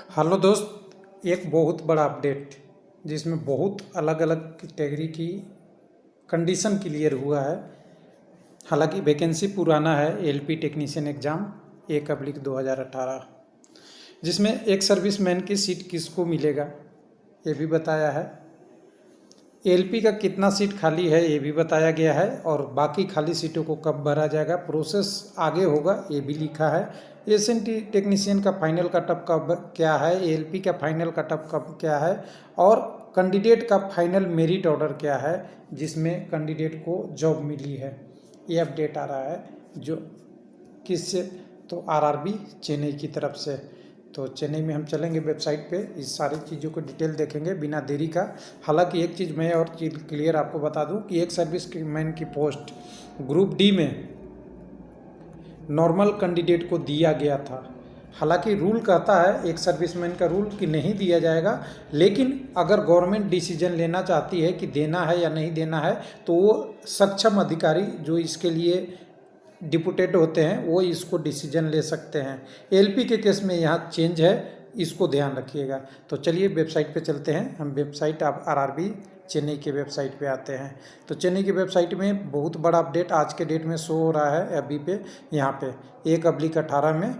Hello दोस्त, एक बहुत बड़ा अपडेट जिसमें बहुत अलग अलग कैटेगरी की कंडीशन क्लियर हुआ है। हालांकि वैकेंसी पुराना है, एलपी टेक्नीशियन एग्ज़ाम 1/2018, जिसमें एक सर्विसमैन की सीट किसको मिलेगा ये भी बताया है। एलपी का कितना सीट खाली है ये भी बताया गया है, और बाकी खाली सीटों को कब भरा जाएगा, प्रोसेस आगे होगा ये भी लिखा है। एसएनटी टेक्नीशियन का फाइनल कटअप कब क्या है, एलपी का फाइनल कटअप कब क्या है, और कैंडिडेट का फाइनल मेरिट ऑर्डर क्या है जिसमें कैंडिडेट को जॉब मिली है, ये अपडेट आ रहा है। जो किससे, तो आरआरबी चेन्नई की तरफ से। तो चेन्नई में हम चलेंगे वेबसाइट पे, इस सारी चीज़ों को डिटेल देखेंगे बिना देरी का। हालांकि एक चीज़ मैं और चीज़ क्लियर आपको बता दूं कि एक सर्विसमैन की पोस्ट ग्रुप डी में नॉर्मल कैंडिडेट को दिया गया था। हालांकि रूल कहता है, एक सर्विसमैन का रूल, कि नहीं दिया जाएगा, लेकिन अगर गवर्नमेंट डिसीजन लेना चाहती है कि देना है या नहीं देना है तो वो सक्षम अधिकारी जो इसके लिए डिपुटेड होते हैं वो इसको डिसीजन ले सकते हैं। एलपी के केस में यहाँ चेंज है, इसको ध्यान रखिएगा। तो चलिए वेबसाइट पे चलते हैं। हम वेबसाइट आप आरआरबी चेन्नई के वेबसाइट पे आते हैं। तो चेन्नई की वेबसाइट में बहुत बड़ा अपडेट आज के डेट में शो हो रहा है अभी पे, यहाँ पे 1/18 में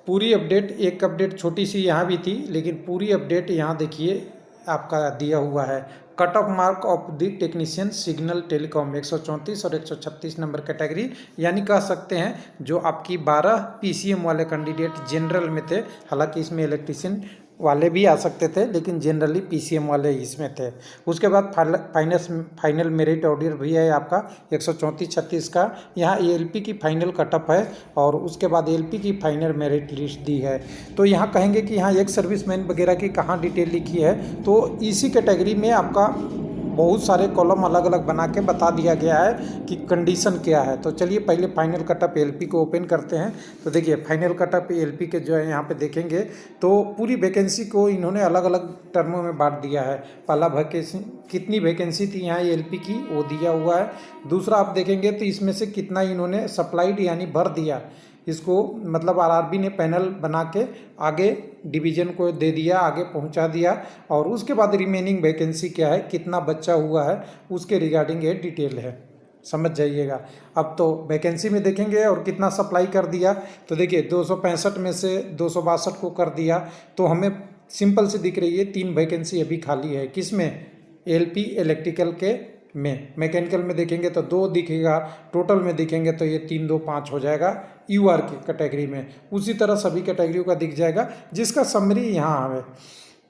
पूरी अपडेट। एक अपडेट छोटी सी यहाँ भी थी, लेकिन पूरी अपडेट यहाँ देखिए आपका दिया हुआ है। Cut off mark of the technician signal telecom 134 और 136 नंबर कैटेगरी, यानी कह सकते हैं जो आपकी 12 पीसीएम वाले कैंडिडेट जनरल में थे। हालांकि इसमें इलेक्ट्रीशियन वाले भी आ सकते थे, लेकिन जनरली पीसीएम वाले इसमें थे। उसके बाद फाइनल मेरिट ऑर्डर भी है आपका 134-36 का। यहाँ एलपी की फाइनल कटअप है, और उसके बाद एलपी की फाइनल मेरिट लिस्ट दी है। तो यहाँ कहेंगे कि यहाँ एक सर्विसमैन वगैरह की कहाँ डिटेल लिखी है, तो इसी कैटेगरी में आपका बहुत सारे कॉलम अलग अलग बना के बता दिया गया है कि कंडीशन क्या है। तो चलिए पहले फाइनल कटअप एलपी को ओपन करते हैं। तो देखिए फाइनल कटअप एलपी के जो है यहाँ पे देखेंगे तो पूरी वैकेंसी को इन्होंने अलग अलग टर्मों में बांट दिया है। पहला वैकेंसी, कितनी वैकेंसी थी यहाँ एलपी की वो दिया हुआ है। दूसरा आप देखेंगे तो इसमें से कितना इन्होंने सप्लाइड यानी भर दिया, इसको मतलब आरआरबी ने पैनल बना के आगे डिवीज़न को दे दिया, आगे पहुंचा दिया। और उसके बाद रिमेनिंग वैकेंसी क्या है, कितना बचा हुआ है, उसके रिगार्डिंग ये डिटेल है, समझ जाइएगा। अब तो वैकेंसी में देखेंगे और कितना सप्लाई कर दिया, तो देखिए 265 में से 262 को कर दिया। तो हमें सिंपल से दिख रही है 3 वैकेंसी अभी खाली है। किस में, एलपी इलेक्ट्रिकल के में। मैकेनिकल में देखेंगे तो 2 दिखेगा, टोटल में देखेंगे तो ये 3 2 5 हो जाएगा यूआर की कैटेगरी में। उसी तरह सभी कैटेगरियों का दिख जाएगा, जिसका समरी यहाँ है।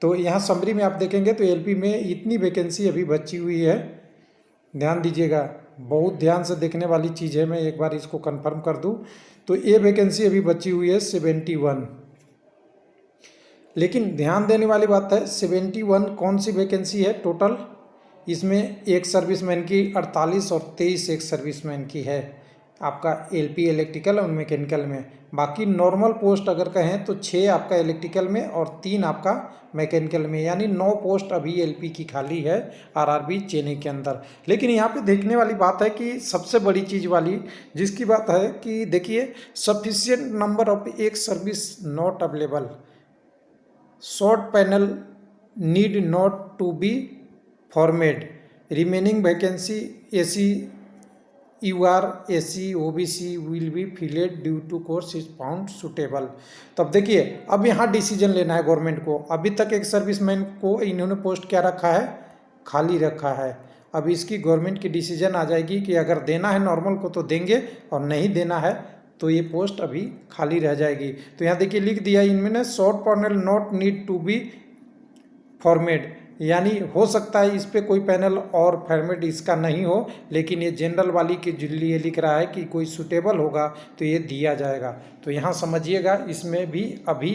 तो यहाँ समरी में आप देखेंगे तो एलपी में इतनी वैकेंसी अभी बची हुई है। ध्यान दीजिएगा, बहुत ध्यान से देखने वाली चीज़ है। मैं एक बार इसको कंफर्म कर दूँ तो ये वैकेंसी अभी बची हुई है 71। लेकिन ध्यान देने वाली बात है, 71 कौन सी वैकेंसी है टोटल, इसमें एक सर्विसमैन की 48 और 23 एक सर्विसमैन की है आपका एलपी इलेक्ट्रिकल और मैकेनिकल में। बाकी नॉर्मल पोस्ट अगर कहें तो 6 आपका इलेक्ट्रिकल में और 3 आपका मैकेनिकल में, यानी 9 पोस्ट अभी एलपी की खाली है आरआरबी चेन्नई के अंदर। लेकिन यहाँ पे देखने वाली बात है कि सबसे बड़ी चीज़ वाली जिसकी बात है कि देखिए, सफिशिएंट नंबर ऑफ एक service not available, short panel need not to be formed, remaining vacancy SC UR SC OBC will be filled due to course is found suitable. तो अब देखिए, अब यहाँ डिसीजन लेना है गवर्नमेंट को। अभी तक एक सर्विसमैन को इन्होंने पोस्ट क्या रखा है, खाली रखा है। अब इसकी गवर्नमेंट की डिसीजन आ जाएगी कि अगर देना है नॉर्मल को तो देंगे, और नहीं देना है तो ये पोस्ट अभी खाली रह जाएगी। तो यहाँ देखिए लिख दिया इनमें, short panel not need to be formed, यानी हो सकता है इस पर कोई पैनल और फॉर्मेट इसका नहीं हो, लेकिन ये जनरल वाली के लिए लिख रहा है कि कोई सूटेबल होगा तो ये दिया जाएगा। तो यहाँ समझिएगा, इसमें भी अभी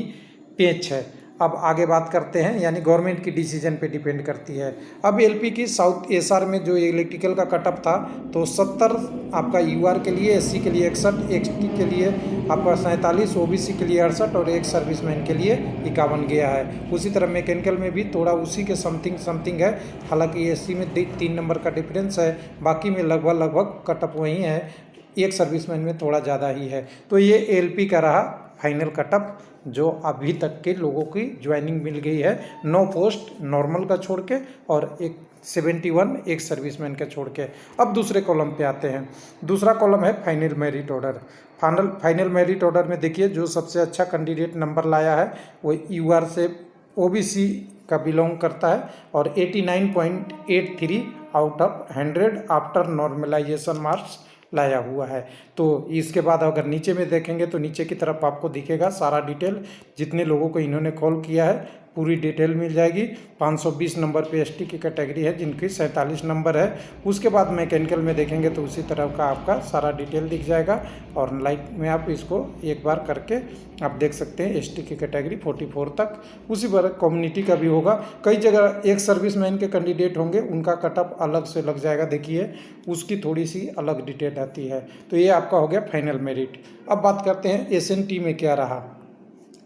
पेच है। अब आगे बात करते हैं, यानी गवर्नमेंट की डिसीजन पे डिपेंड करती है। अब एलपी की साउथ एसआर में जो इलेक्ट्रिकल का कटअप था तो 70 आपका यूआर के लिए, एससी के लिए 61, एक्सटी के लिए आपका 47, ओबीसी के लिए 68 और एक सर्विसमैन के लिए 51 गया है। उसी तरह मैकेनिकल में भी थोड़ा उसी के समथिंग है। हालांकि एससी में 3 नंबर का डिफरेंस है, बाकी में लगभग कटअप वही है, एक सर्विसमैन में थोड़ा ज़्यादा ही है। तो ये एलपी का रहा फाइनल कटअप जो अभी तक के लोगों की ज्वाइनिंग मिल गई है, 9 पोस्ट नॉर्मल का छोड़ के और एक 71 एक सर्विसमैन का छोड़ के। अब दूसरे कॉलम पे आते हैं। दूसरा कॉलम है final merit order. Final merit order में देखिए जो सबसे अच्छा कैंडिडेट नंबर लाया है वो यूआर से ओबीसी का बिलोंग करता है और 89.83 out of 100 after normalisation marks लाया हुआ है। तो इसके बाद अगर नीचे में देखेंगे तो नीचे की तरफ आपको दिखेगा सारा डिटेल, जितने लोगों को इन्होंने कॉल किया है पूरी डिटेल मिल जाएगी। 520 नंबर पे एसटी की कैटेगरी है जिनकी 47 नंबर है। उसके बाद मैकेनिकल में देखेंगे तो उसी तरह का आपका सारा डिटेल दिख जाएगा और लाइट में आप इसको एक बार करके आप देख सकते हैं। एसटी की कैटेगरी 44 तक, उसी पर कम्युनिटी का भी होगा। कई जगह एक सर्विसमैन के कैंडिडेट होंगे उनका कटअप अलग से लग जाएगा, देखिए उसकी थोड़ी सी अलग डिटेल आती है। तो ये आपका हो गया फाइनल मेरिट। अब बात करते हैं एसएनटी में क्या रहा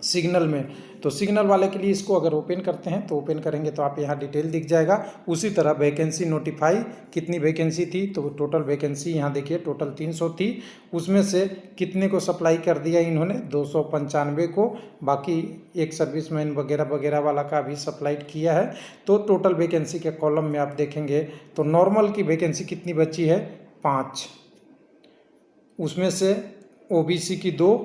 सिग्नल में। तो सिग्नल वाले के लिए इसको अगर ओपन करते हैं तो ओपन करेंगे तो आप यहाँ डिटेल दिख जाएगा। उसी तरह वैकेंसी नोटिफाई कितनी वैकेंसी थी, तो टोटल वैकेंसी यहाँ देखिए टोटल 300 थी। उसमें से कितने को सप्लाई कर दिया इन्होंने, 295 को। बाकी एक सर्विसमैन वगैरह वगैरह वाला का भी सप्लाई किया है। तो टोटल वैकेंसी के कॉलम में आप देखेंगे तो नॉर्मल की वैकेंसी कितनी बची है, 5। उसमें से ओबीसी की 2,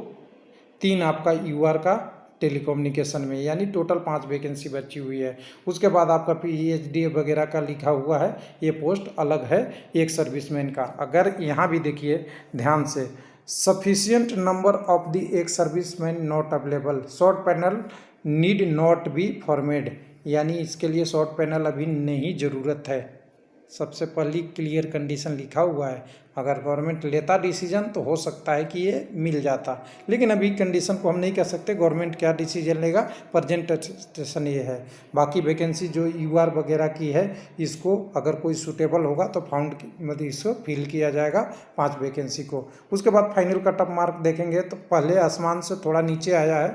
3 आपका यूआर का टेलीकम्युनिकेशन में, यानी टोटल 5 वैकेंसी बची हुई है। उसके बाद आपका पीएचडी वगैरह का लिखा हुआ है, ये पोस्ट अलग है एक सर्विसमैन का। अगर यहाँ भी देखिए ध्यान से, सफिशिएंट नंबर ऑफ द एक serviceman not available, short panel need not be formed, यानी इसके लिए शॉर्ट पैनल अभी नहीं ज़रूरत है। सबसे पहली क्लियर कंडीशन लिखा हुआ है। अगर गवर्नमेंट लेता डिसीजन तो हो सकता है कि ये मिल जाता, लेकिन अभी कंडीशन को हम नहीं कह सकते गवर्नमेंट क्या डिसीजन लेगा। प्रेजेंटेशन ये है। बाकी वैकेंसी जो यूआर वगैरह की है इसको अगर कोई सूटेबल होगा तो फाउंड मतलब इसको फिल किया जाएगा 5 वैकेंसी को। उसके बाद फाइनल कटअप मार्क देखेंगे तो पहले आसमान से थोड़ा नीचे आया है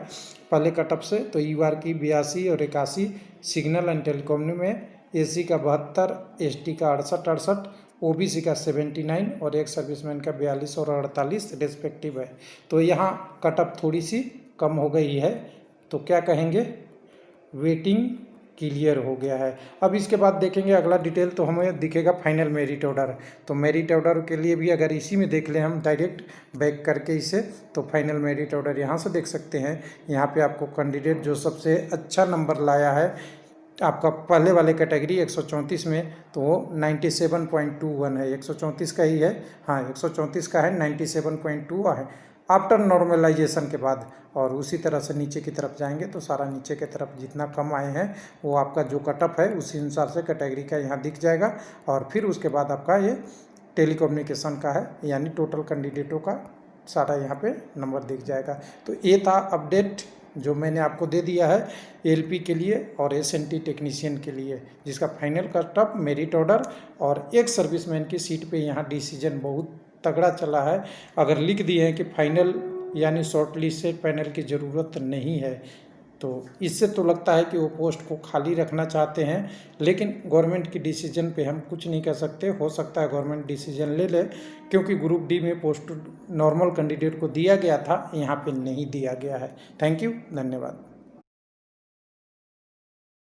पहले कटअप से। तो यूआर की 82 और 81, सिग्नल एंड टेलीकॉम में एसी का 72, एसटी का 68, ओबीसी का 79 और एक सर्विसमैन का 42 और 48 रिस्पेक्टिव है। तो यहाँ कटअप थोड़ी सी कम हो गई है, तो क्या कहेंगे, वेटिंग क्लियर हो गया है। अब इसके बाद देखेंगे अगला डिटेल तो हमें दिखेगा फाइनल मेरिट ऑर्डर। तो मेरिट ऑर्डर के लिए भी अगर इसी में देख लें हम डायरेक्ट बैक करके इसे, तो फाइनल मेरिट ऑर्डर यहाँ से देख सकते हैं। यहाँ पे आपको कैंडिडेट जो सबसे अच्छा नंबर लाया है आपका पहले वाले कैटेगरी 134 में, तो वो 97.21 है। 134 का ही है, हाँ 134 का है, 97.2 है आफ्टर नॉर्मलाइजेशन के बाद। और उसी तरह से नीचे की तरफ जाएंगे तो सारा नीचे की तरफ जितना कम आए हैं वो आपका जो कटअप है उसी अनुसार से कैटेगरी का यहाँ दिख जाएगा। और फिर उसके बाद आपका ये टेलीकम्युनिकेशन का है, यानी टोटल कैंडिडेटों का सारा यहाँ पे नंबर दिख जाएगा। तो ये था अपडेट जो मैंने आपको दे दिया है एलपी के लिए और एसएनटी टेक्नीशियन के लिए, जिसका फाइनल कटअप मेरिट ऑर्डर और एक सर्विसमैन की सीट पे यहाँ डिसीजन बहुत तगड़ा चला है। अगर लिख दिए हैं कि फाइनल यानी शॉर्ट लिस्ट से पैनल की ज़रूरत नहीं है, तो इससे तो लगता है कि वो पोस्ट को खाली रखना चाहते हैं। लेकिन गवर्नमेंट की डिसीजन पे हम कुछ नहीं कर सकते। हो सकता है गवर्नमेंट डिसीजन ले ले, क्योंकि ग्रुप डी में पोस्ट नॉर्मल कैंडिडेट को दिया गया था, यहाँ पे नहीं दिया गया है। थैंक यू, धन्यवाद।